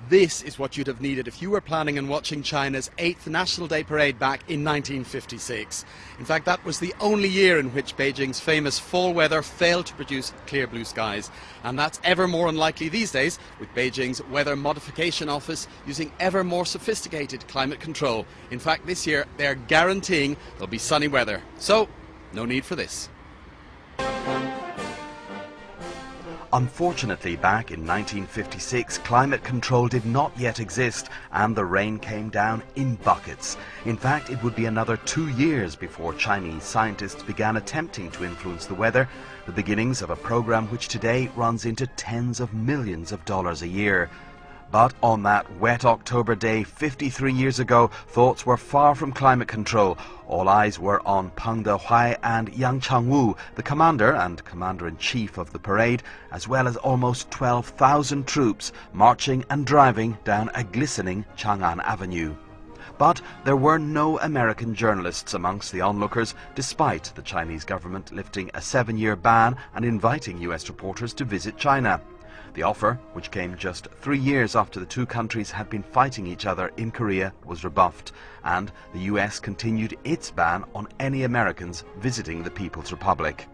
This is what you'd have needed if you were planning on watching China's 8th National Day Parade back in 1956. In fact, that was the only year in which Beijing's famous fall weather failed to produce clear blue skies. And that's ever more unlikely these days, with Beijing's Weather Modification Office using ever more sophisticated climate control. In fact, this year they're guaranteeing there'll be sunny weather. So, no need for this. Unfortunately, back in 1956, climate control did not yet exist and the rain came down in buckets. In fact, it would be another 2 years before Chinese scientists began attempting to influence the weather, the beginnings of a program which today runs into tens of millions of dollars a year. But on that wet October day 53 years ago, thoughts were far from climate control. All eyes were on Peng Dehuai and Yang Changwu, the commander and commander-in-chief of the parade, as well as almost 12,000 troops marching and driving down a glistening Chang'an Avenue. But there were no American journalists amongst the onlookers, despite the Chinese government lifting a 7-year ban and inviting US reporters to visit China. The offer, which came just 3 years after the two countries had been fighting each other in Korea, was rebuffed, and the US continued its ban on any Americans visiting the People's Republic.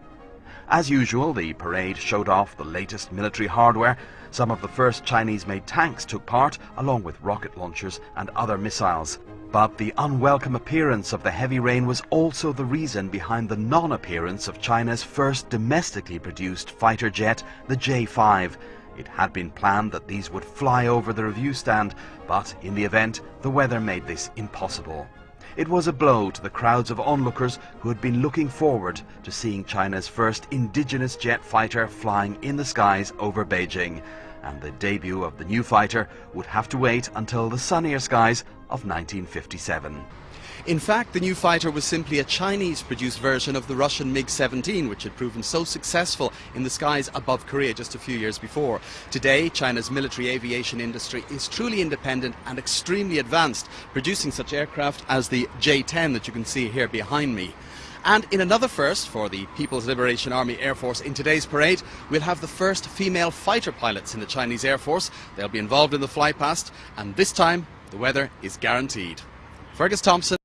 As usual, the parade showed off the latest military hardware. Some of the first Chinese-made tanks took part, along with rocket launchers and other missiles. But the unwelcome appearance of the heavy rain was also the reason behind the non-appearance of China's first domestically produced fighter jet, the J-5. It had been planned that these would fly over the review stand, but in the event, the weather made this impossible. It was a blow to the crowds of onlookers who had been looking forward to seeing China's first indigenous jet fighter flying in the skies over Beijing. And the debut of the new fighter would have to wait until the sunnier skies of 1957. In fact, the new fighter was simply a Chinese-produced version of the Russian MiG-17, which had proven so successful in the skies above Korea just a few years before. Today, China's military aviation industry is truly independent and extremely advanced, producing such aircraft as the J-10 that you can see here behind me. And in another first for the People's Liberation Army Air Force in today's parade, we'll have the first female fighter pilots in the Chinese Air Force. They'll be involved in the flypast, and this time the weather is guaranteed. Fergus Thompson.